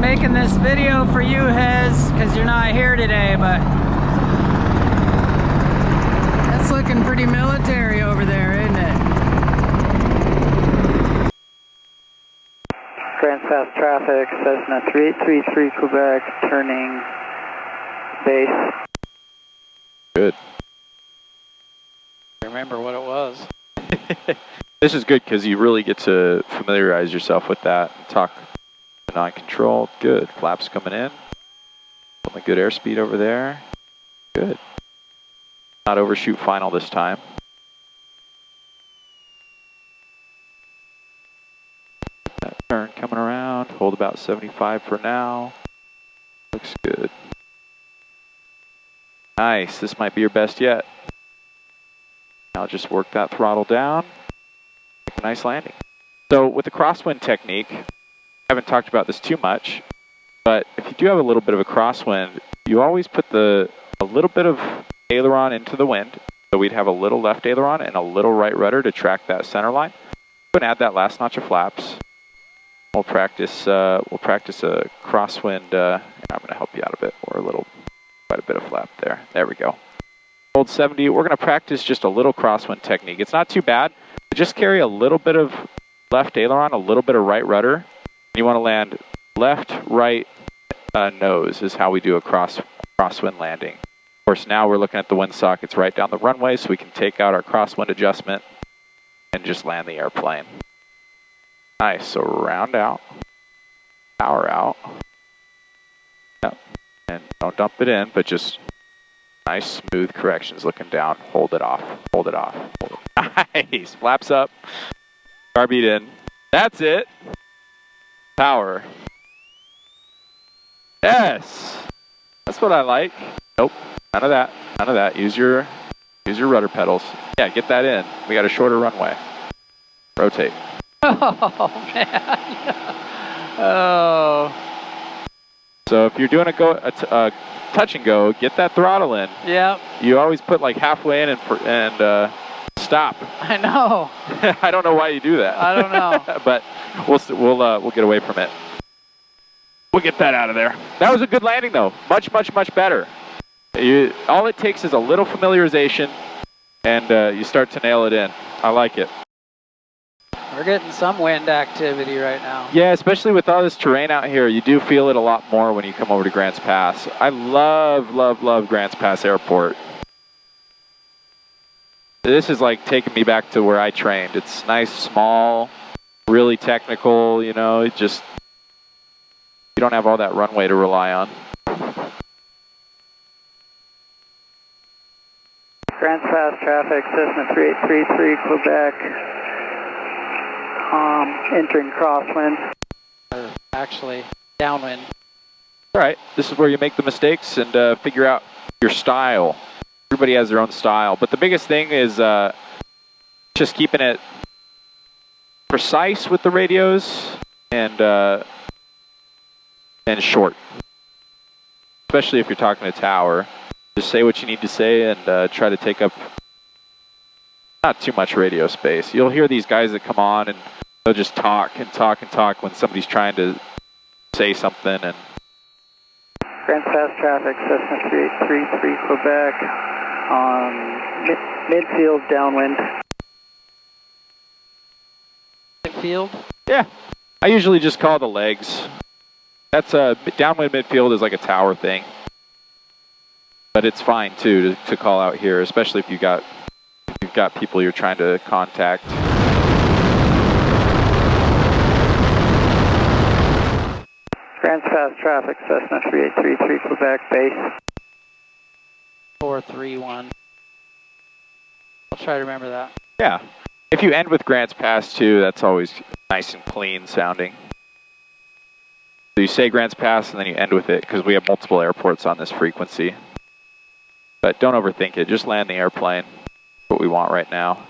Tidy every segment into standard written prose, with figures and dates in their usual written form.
making this video for you, Hez, because you're not here today, but it's looking pretty military over there, isn't it? Grand fast traffic, Cessna 3833 Quebec, turning base. Good. Remember what it was. This is good because you really get to familiarize yourself with that. Talk non-controlled. Good. Flaps coming in. Putting a good airspeed over there. Good. Not overshoot final this time. That turn coming around. Hold about 75 for now. Looks good. Nice. This might be your best yet. Now just work that throttle down. Make a nice landing. So with the crosswind technique, I haven't talked about this too much, but if you do have a little bit of a crosswind, you always put a little bit of aileron into the wind. So we'd have a little left aileron and a little right rudder to track that center line. Go and add that last notch of flaps. We'll practice a crosswind, and I'm going to help you out a bit, or quite a bit of flap there. There we go. Hold 70. We're going to practice just a little crosswind technique. It's not too bad. Just carry a little bit of left aileron, a little bit of right rudder. You want to land left, right, nose is how we do a crosswind landing. Of course, now we're looking at the wind sockets right down the runway, so we can take out our crosswind adjustment and just land the airplane. Nice. So round out, power out. Yep. And don't dump it in, but just nice, smooth corrections looking down. Hold it off. Hold it off. Hold it. Nice. Flaps up. Starbeat in. That's it. Power. Yes. That's what I like. Nope. None of that. None of that. Use your rudder pedals. Yeah, get that in. We got a shorter runway. Rotate. Oh, man. Oh. So if you're doing a touch and go, get that throttle in. Yep. You always put like halfway in and stop. I know. I don't know why you do that. I don't know. But we'll get away from it. We'll get that out of there. That was a good landing though. Much, much, much better. All it takes is a little familiarization, and you start to nail it in. I like it. We're getting some wind activity right now. Yeah, especially with all this terrain out here, you do feel it a lot more when you come over to Grants Pass. I love, love, love Grants Pass Airport. This is like taking me back to where I trained. It's nice, small, really technical, you know, you don't have all that runway to rely on. Grants Pass traffic, Cessna 3833 Quebec. Entering crosswind. Actually, downwind. All right, this is where you make the mistakes and figure out your style. Everybody has their own style, but the biggest thing is just keeping it precise with the radios and short. Especially if you're talking to tower, just say what you need to say and try to take up not too much radio space. You'll hear these guys that come on and they'll just talk and talk and talk when somebody's trying to say something. And Grants Pass traffic, Cessna 3833 Quebec on midfield downwind. Midfield? yeah, I usually just call the legs. That's downwind midfield is like a tower thing, but it's fine too to call out here, especially if you've got people you're trying to contact. Grants Pass traffic, Cessna 3833 Quebec base. 431. I'll try to remember that. Yeah, if you end with Grants Pass too, that's always nice and clean sounding. So you say Grants Pass and then you end with it because we have multiple airports on this frequency. But don't overthink it, just land the airplane. What we want right now.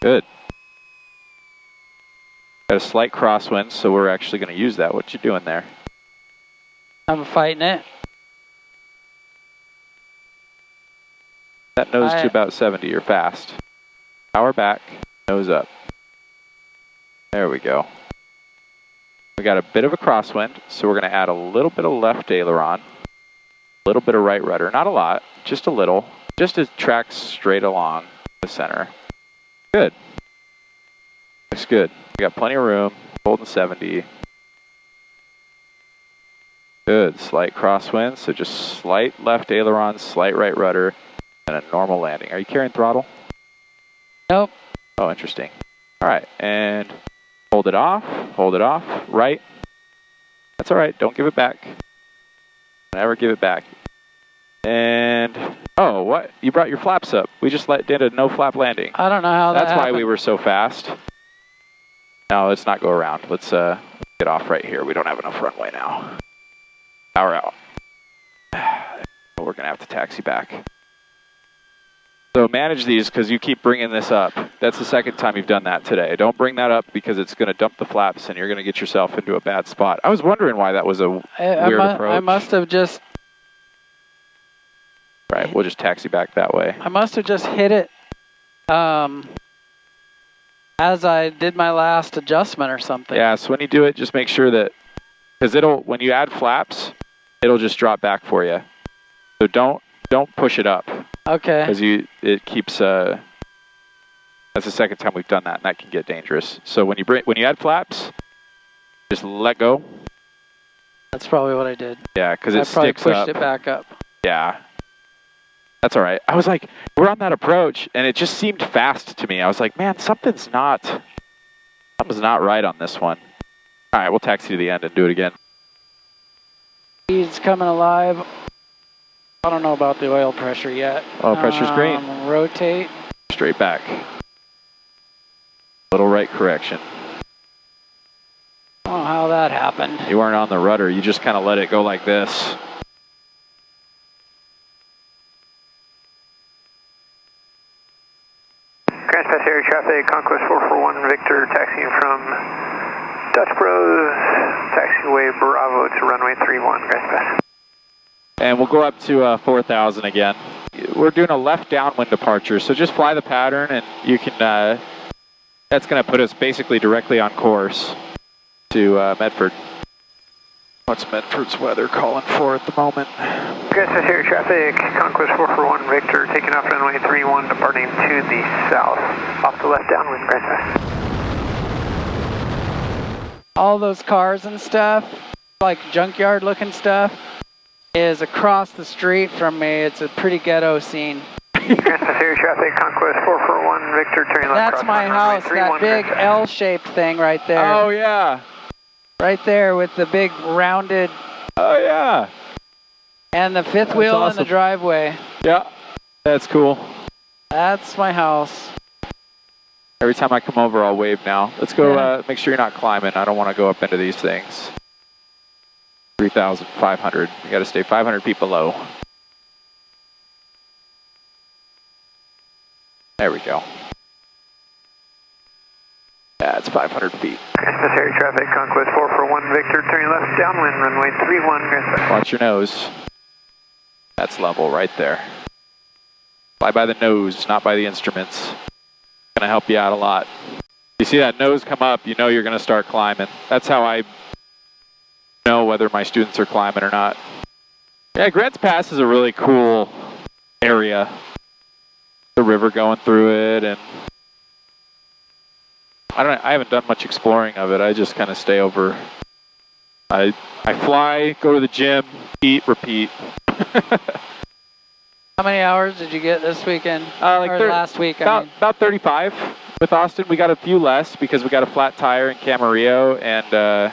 Good. Got a slight crosswind, so we're actually going to use that. What you doing there? I'm fighting it. That nose to about 70, you're fast. Power back, nose up. There we go. We got a bit of a crosswind, so we're going to add a little bit of left aileron, a little bit of right rudder. Not a lot, just a little, just to track straight along the center. Good. Looks good. We got plenty of room, holding 70. Good, slight crosswind, so just slight left aileron, slight right rudder, and a normal landing. Are you carrying throttle? Nope. Oh, interesting. All right, and hold it off, right. That's all right, don't give it back. Never give it back. And, oh, what? You brought your flaps up. We just did a no flap landing. I don't know how That's that why happened. we were so fast. Now, let's not go around. Let's get off right here. We don't have enough runway now. Power out. We're going to have to taxi back. So manage these because you keep bringing this up. That's the second time you've done that today. Don't bring that up because it's going to dump the flaps and you're going to get yourself into a bad spot. I was wondering why that was a weird approach. I must have just... Right, we'll just taxi back that way. I must have just hit it as I did my last adjustment or something. Yeah, so when you do it, just make sure that... Because when you add flaps, it'll just drop back for you. So don't push it up. Okay. Because it keeps. That's the second time we've done that, and that can get dangerous. So when you add flaps, just let go. That's probably what I did. Yeah, because it sticks up. I probably pushed it back up. Yeah. That's all right. I was like, we're on that approach, and it just seemed fast to me. I was like, man, something's not right on this one. All right, we'll taxi to the end and do it again. He's coming alive. I don't know about the oil pressure yet. Oil pressure's green. Rotate. Straight back. Little right correction. I don't know how that happened. You weren't on the rudder. You just kind of let it go like this. Grand Pass Air Traffic, Conquest 441, Victor, taxiing from Dutch Bros, taxiway Bravo to runway 31, Grand Pass. And we'll go up to 4,000 again. We're doing a left downwind departure, so just fly the pattern and you can, that's going to put us basically directly on course to Medford. What's Medford's weather calling for at the moment? Grand Pass Air Traffic, Conquest 441, Victor, taking off runway 31, departing to the south, off the left downwind, Grand Pass. All those cars and stuff, like junkyard looking stuff, is across the street from me. It's a pretty ghetto scene. Grand Pass Air Traffic, Conquest 441, Victor, turning left. That's my house, that big L-shaped thing right there. Oh, yeah. Right there with the big rounded... Oh, yeah. And the fifth wheel awesome. in the driveway. Yeah, that's cool. That's my house. Every time I come over, I'll wave now. Let's go, make sure you're not climbing. I don't want to go up into these things. 3,500. You got to stay 500 feet below. There we go. Yeah, it's 500 feet. Grand Pass Air Traffic, Conquest 441, Victor, turning left downwind, runway 31, Grand Pass. Watch your nose. That's level right there. Fly by the nose, not by the instruments. Gonna help you out a lot. You see that nose come up, you know you're gonna start climbing. That's how I know whether my students are climbing or not. Yeah, Grants Pass is a really cool area. The river going through it, and I haven't done much exploring of it. I just kind of stay over. I fly, go to the gym, eat, repeat. How many hours did you get this weekend? Like or last week? About 35 with Austin. We got a few less because we got a flat tire in Camarillo, and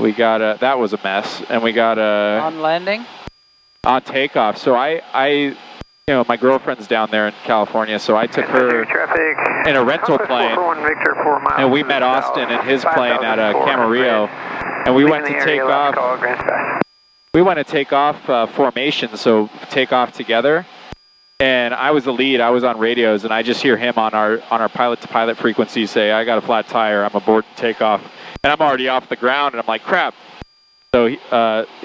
we got that was a mess. And we got on landing, on takeoff. So I my girlfriend's down there in California, so I took her in a rental plane, and we met Austin in his plane at Camarillo, and we went to take off. We went to take off formation, so take off together. And I was the lead. I was on radios, and I just hear him on our pilot-to-pilot frequency say, "I got a flat tire. I'm aboard takeoff," and I'm already off the ground, and I'm like, "Crap!" So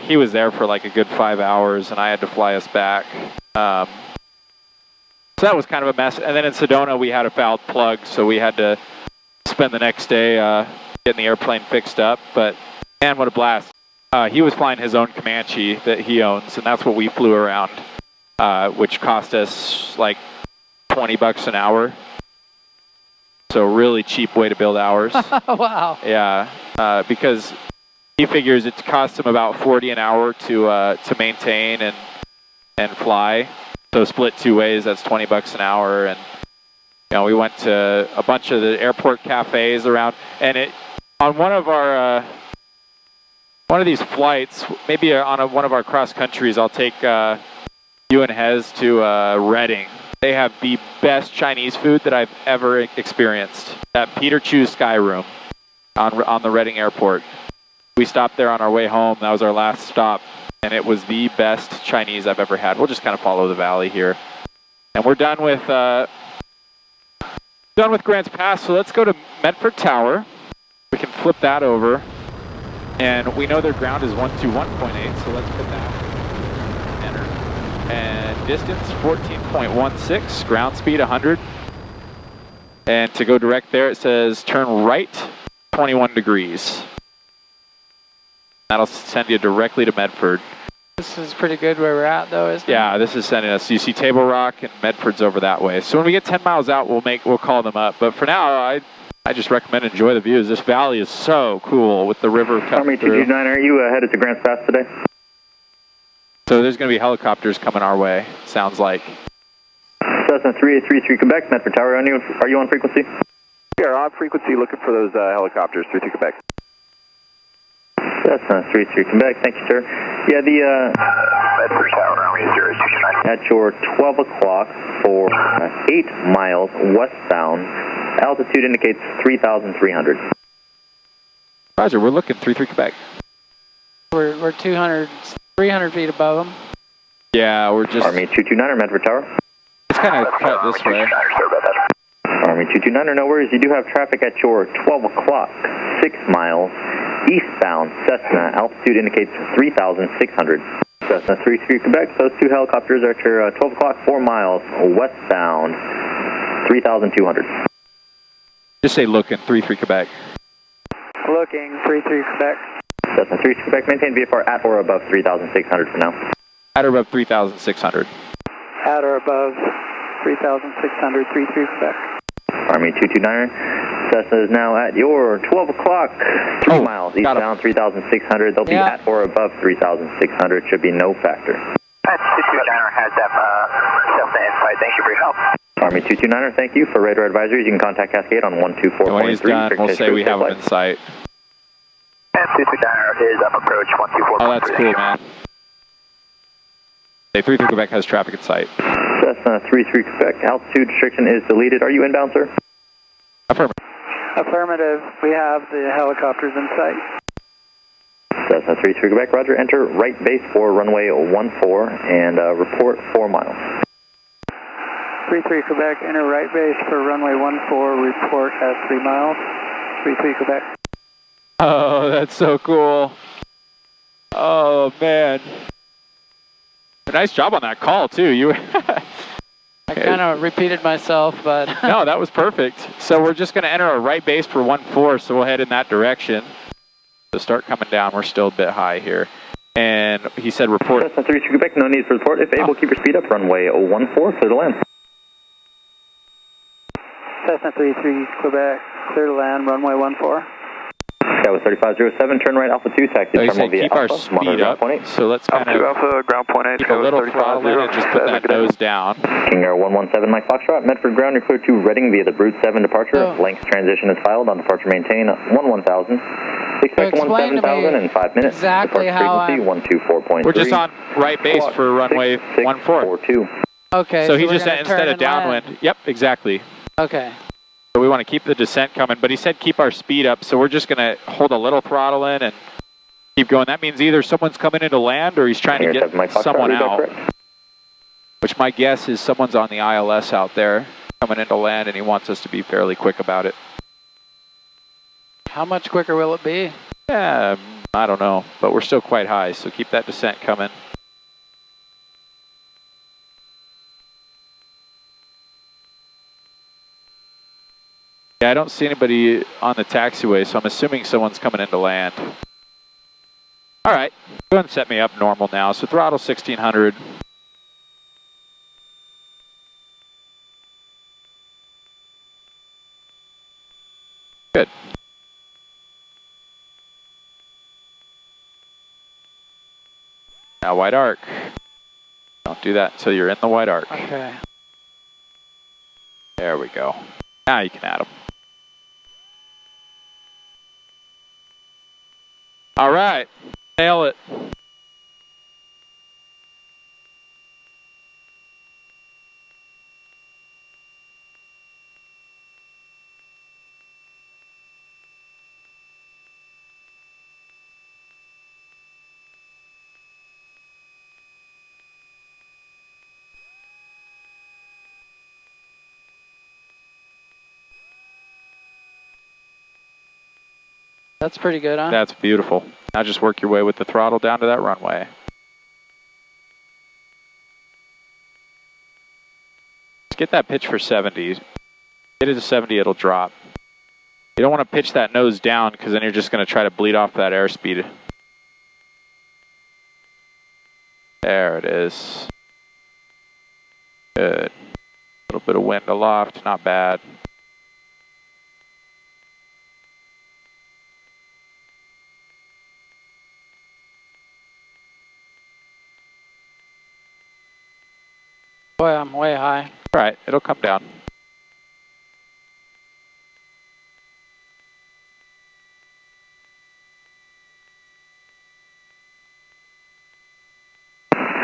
he was there for like a good 5 hours, and I had to fly us back. So that was kind of a mess. And then in Sedona, we had a fouled plug, so we had to spend the next day getting the airplane fixed up. But man, what a blast. He was flying his own Comanche that he owns, and that's what we flew around, which cost us like $20 an hour. So really cheap way to build hours. Wow. Yeah, because he figures it costs him about $40 an hour to maintain and fly. So split two ways, that's $20 an hour. And you know, we went to a bunch of the airport cafes around, and on one of our one of these flights, maybe on one of our cross countries, I'll take you and Hez to Reading. They have the best Chinese food that I've ever experienced at Peter Chu's Sky Room on the Reading Airport. We stopped there on our way home. That was our last stop, and it was the best Chinese I've ever had. We'll just kind of follow the valley here, and we're done with Grants Pass. So let's go to Medford Tower. We can flip that over, and we know their ground is 121.8. So let's put that. Enter. And distance 14.16, ground speed 100. And to go direct there, it says turn right 21 degrees. That'll send you directly to Medford. This is pretty good where we're at, though, isn't it? Yeah, this is sending us. You see Table Rock and Medford's over that way. So when we get 10 miles out, we'll call them up. But for now, I just recommend enjoy the views. This valley is so cool with the river coming through. Army 229, are you headed to Grants Pass today? So there's going to be helicopters coming our way, sounds like. Cessna 3833 Quebec, Medford Tower, are you on frequency? We are on frequency looking for those helicopters through to Quebec. Cessna 33 Quebec, thank you, sir. Yeah, the Medford Tower, Army 029. at your 12 o'clock for 8 miles westbound, altitude indicates 3,300. Roger, we're looking 33 Quebec. We're 300 feet above them. Yeah, we're just... Army 229 or Medford Tower? It's kind of cut this way. Army 229, no worries. You do have traffic at your 12 o'clock, 6 miles eastbound Cessna. Altitude indicates 3,600. Cessna 33 Quebec. Those two helicopters are at your 12 o'clock, 4 miles westbound, 3,200. Just say looking 33 Quebec. Looking 33 Quebec. Cessna 33 Quebec. Maintain VFR at or above 3,600 for now. At or above 3,600. At or above 3,600, 33 Quebec. Army 229, Cessna is now at your 12 o'clock, 3 miles eastbound, 3,600. They'll be at or above 3,600. Should be no factor. 229er has that Cessna in sight. Thank you for your help. Army 229er, thank you. For radar advisories, you can contact Cascade on 124.3. And when he's done, we'll say we have him in sight. And 229er is up approach 124.3. Oh, that's cool, man. Hey, 33 Quebec has traffic in sight. Cessna 33 Quebec, altitude restriction is deleted. Are you inbound, sir? Affirmative. Affirmative. We have the helicopters in sight. Cessna 33 Quebec, roger. Enter right base for runway 14 and report 4 miles. 33 Quebec, enter right base for runway 14, report at 3 miles. 33 Quebec. Oh, that's so cool. Oh, man. Nice job on that call, too. You. I kind of repeated myself, but... No, that was perfect. So we're just going to enter a right base for 14, so we'll head in that direction. So start coming down. We're still a bit high here. And he said report. Cessna 33 Quebec, no need for report. If able, keep your speed up. Runway 14, clear to land. Cessna 33 Quebec, clear to land, runway 14. Skyway 3507, turn right Alpha 2, taxi So he terminal said via keep our Alpha, speed up. So let's kind of Alpha, ground point 8, keep a little throttle in and just put that nose down. King Air 117, Mike Foxtrot, Medford ground, you're clear to Reading via the Brute 7 departure. Oh. Length transition is filed on departure maintain 1000. Expect So explain to 17,000 me in 5 minutes. exactly Departure how frequency 124.3. We're just on right base for runway 14. 642. Okay, So he we're just gonna said instead turn of and land. downwind. Yep, exactly. Okay. So we want to keep the descent coming, but he said keep our speed up, so we're just going to hold a little throttle in and keep going. That means either someone's coming into land or he's trying to get someone out. Which my guess is someone's on the ILS out there coming into land and he wants us to be fairly quick about it. How much quicker will it be? Yeah, I don't know, but we're still quite high, so keep that descent coming. Yeah, I don't see anybody on the taxiway, so I'm assuming someone's coming in to land. All right, go ahead and set me up normal now. So throttle 1600. Good. Now wide arc. Don't do that until you're in the wide arc. Okay. There we go. Now you can add them. All right, nail it. That's pretty good, huh? That's beautiful. Now just work your way with the throttle down to that runway. Just get that pitch for 70. Get it to 70, it'll drop. You don't want to pitch that nose down because then you're just going to try to bleed off that airspeed. There it is. Good. A little bit of wind aloft, not bad. Boy, I'm way high. All right, it'll come down.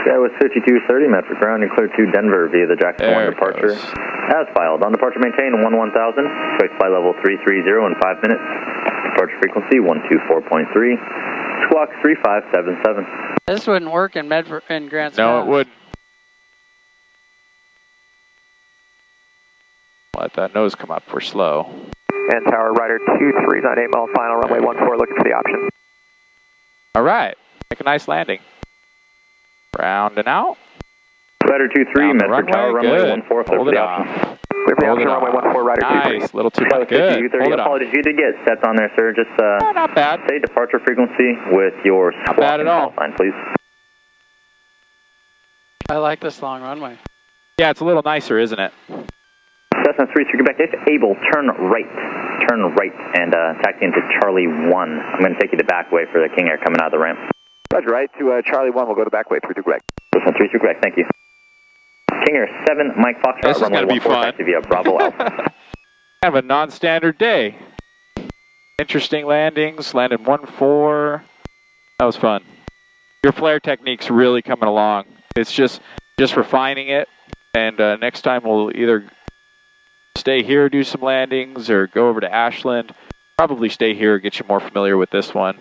That was 5230, Medford ground. You cleared to Denver via the Jackson 1 departure. As filed. On departure maintain 1000. Expect flight level 330 in 5 minutes. Departure frequency 124.3. Squawk 3577. This wouldn't work in Medford in Grants No, Pass. it wouldn't. Let that nose come up. We're slow. And Tower Rider 23's on 8 mile final, runway 14, looking for the option. All right, make a nice landing. Round and out. Rider 23, Medford Tower, runway 14, clear for the option. Clear for the option, runway 14, Rider 23. Nice, little too much. Good. Hold it Apologies, you did get sets on there, sir. Just not bad. say departure frequency with your Not bad at all. sign, please. I like this long runway. Yeah, it's a little nicer, isn't it? Cessna 33 Quebec, if able, turn right and taxi into Charlie 1. I'm going to take you the back way for the King Air coming out of the ramp. Roger, right to Charlie 1, we'll go the back way, 33 Quebec. Cessna 33 Quebec, thank you. King Air 7, Mike Foxtrot, This is runway going to be 14, fun. taxi via Bravo Alpha. Kind of a non-standard day. Interesting landings, landed 1-4. That was fun. Your flare technique's really coming along. It's just refining it, and next time we'll either stay here, do some landings, or go over to Ashland. Probably stay here, get you more familiar with this one.